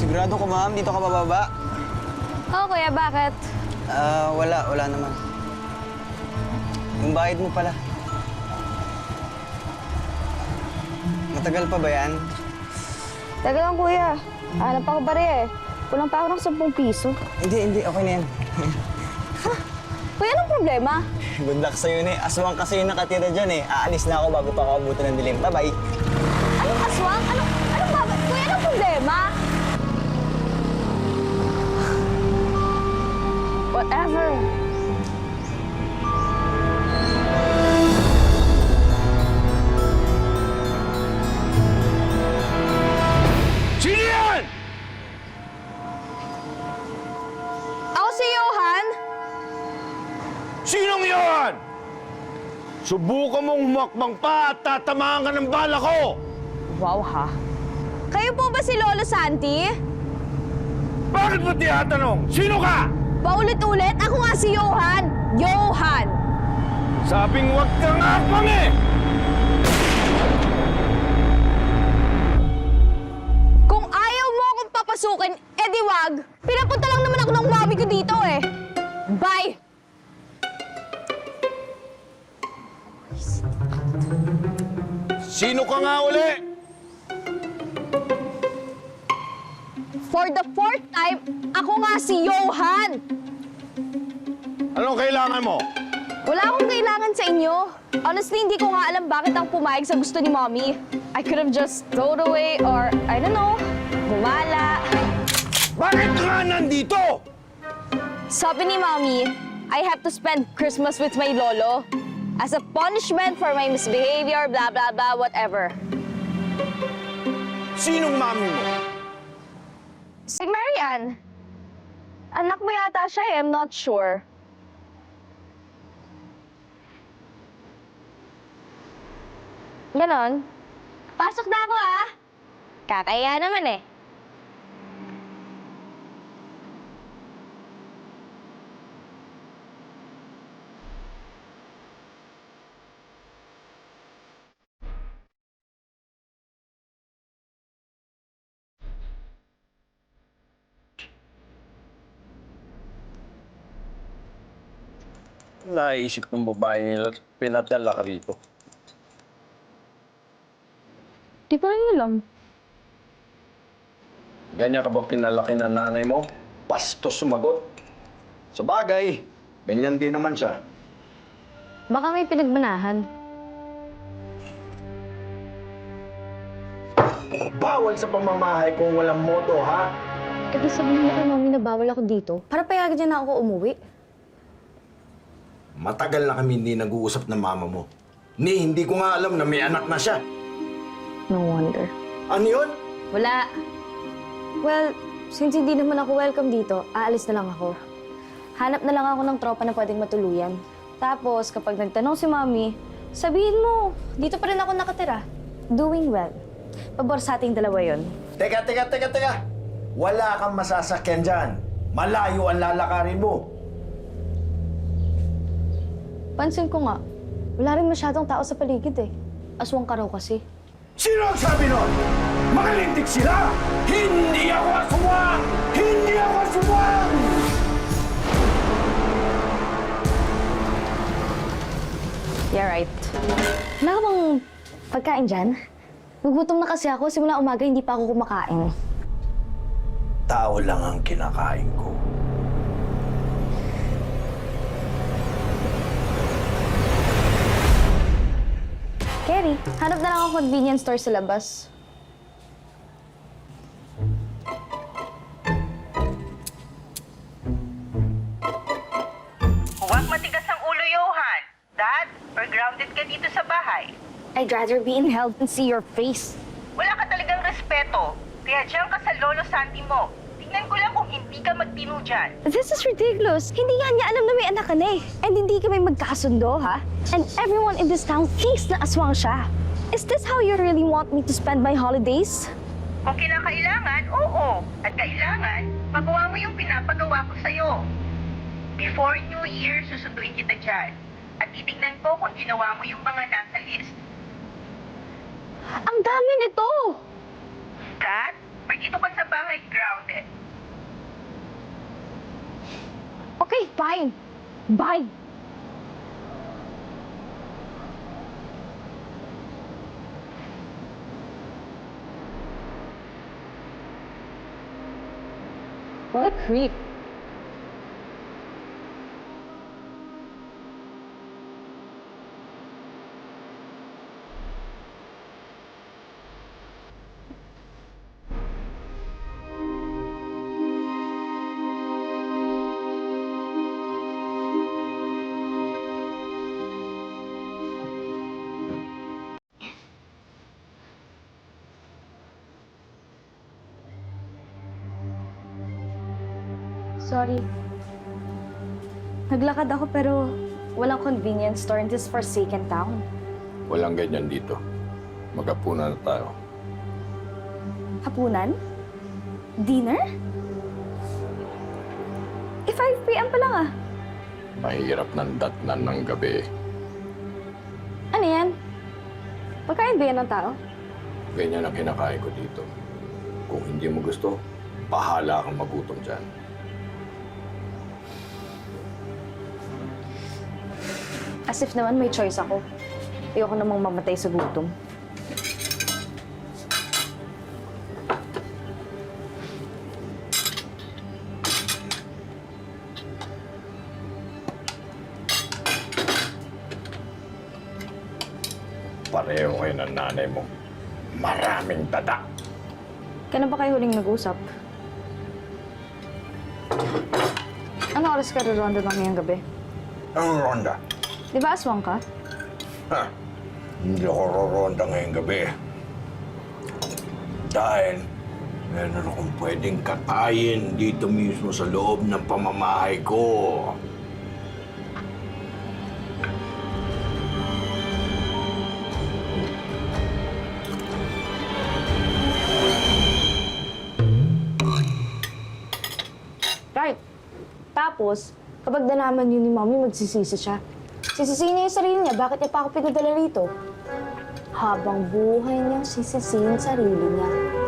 Sigurado ko, ma'am. Dito ka bababa. Oo, kuya, bakit? Wala naman. Yung bayad mo pala. Matagal pa ba yan? Taga lang, kuya. Hanap ako bari eh. Kulang pa ako ng 10 piso. Hindi. Okay na yan. Kuya, anong problema? Good luck sa'yo na eh. Aswang kasi yung nakatira dyan eh. Aalis na ako bago pa ako abutan ng dilim. Bye-bye. Anong aswang? Anong baba? Kuya, anong problema? Whatever. Sino yan? Ako si Johan. Sinong yan? Subukan mong humakbang pa at tatamaan ka ng bala ko! Wow, ha? Kayo po ba si Lolo Santi? Bakit mo tinatanong? Sino ka? Paulit-ulit, ako nga si Johan. Johan! Sabing wag kang abang eh! Kung ayaw mo akong papasukin, edi wag. Pinapunta lang naman ako ng mami ko dito eh. Bye! Sino ka nga uli? For the 4th time, ako nga si Johan. Anong kailangan mo? Wala akong kailangan sa inyo. Honestly, hindi ko nga alam bakit ako pumayag sa gusto ni mommy. I could have just thrown away or, I don't know, bumala. Bakit ka nandito? Sabi ni mommy, I have to spend Christmas with my lolo as a punishment for my misbehavior, blah, blah, blah, whatever. Sinong mami mo? Si Marian. Anak mo yata siya eh, I'm not sure. Ganon. Pasok na ako ah. Kakaya naman eh. Naisip ng babae nila, pinatala ka rito. Di pa rin alam. Ganyan ka ba pinalaki ng nanay mo? Bastos sumagot. Sa bagay, ganyan din naman siya. Baka may pinagmanahan. Bawal sa pamamahay kung walang moto, ha? Kasi sabihin mo kay mami na bawal ako dito para payagan niya na ako umuwi. Matagal na kami hindi nag-uusap ng mama mo. Hindi ko nga alam na may anak na siya. No wonder. Ano yun? Wala. Well, since hindi naman ako welcome dito, aalis na lang ako. Hanap na lang ako ng tropa na pwedeng matuluyan. Tapos, kapag nagtanong si mami, sabihin mo, dito pa rin ako nakatira. Doing well. Pabor sa ating dalawa yon. Teka! Wala kang masasakyan dyan. Malayo ang lalakarin mo. Pansin ko nga, wala rin masyadong tao sa paligid eh. Aswang ka raw kasi. Sino ang sabi nun? Makalintik sila! Hindi ako aswang! Hindi ako aswang! Yeah, right. Wala ka bang pagkain dyan? Gugutom na kasi ako. Simula umaga, hindi pa ako kumakain. Tao lang ang kinakain ko. Kerry, hanap na lang ako convenience store sa labas. Huwag matigas ang ulo, Johan. Dad, or grounded ka dito sa bahay. I'd rather be in hell than see your face. Wala ka talagang respeto. Kaya diyan ka sa Lolo Santi mo. Tingnan ko lang kung hindi ka magtino dyan. This is ridiculous. Hindi nga niya alam na may anak ka na eh. And hindi kami magkasundo, ha? And everyone in this town thinks na aswang siya. Is this how you really want me to spend my holidays? Kung kinakailangan, oo. At kailangan, magawa mo yung pinapagawa ko sa'yo. Before New Year, susunduin kita dyan. At titignan ko kung ginawa mo yung mga nasa list. Ang dami nito! Kat, Pag dito ka sa bahay, grounded. Okay, fine. Bye. What a creep. Sorry. Naglakad ako pero walang convenience store in this forsaken town. Walang ganyan dito. Maghapunan na tayo. Hapunan? Dinner? 5 p.m. pa lang ah. Mahirap ng datnan ng gabi. Ano yan? Pagkain ba yan ng tao? Ganyan ang kinakain ko dito. Kung hindi mo gusto, bahala kang magutom dyan. As if naman may choice ako. Ayoko namang mamatay sa gutom. Pareho kayo ng nanay mo. Maraming dada. Kailan ba kayo huling nag-usap? Ano oras ka roronda lang ngayong gabi? Ang ronda. Di ba aswang ka? Ha? Hindi ako roronda ngayong gabi. Dahil meron akong pwedeng katayin dito mismo sa loob ng pamamahay ko. Right. Tapos, kapag nalaman yun ni Mommy, magsisisi siya. Sisisihin niya yung sarili niya. Bakit niya pa ako pinadala rito? Habang buhay niyang sisisihin sarili niya.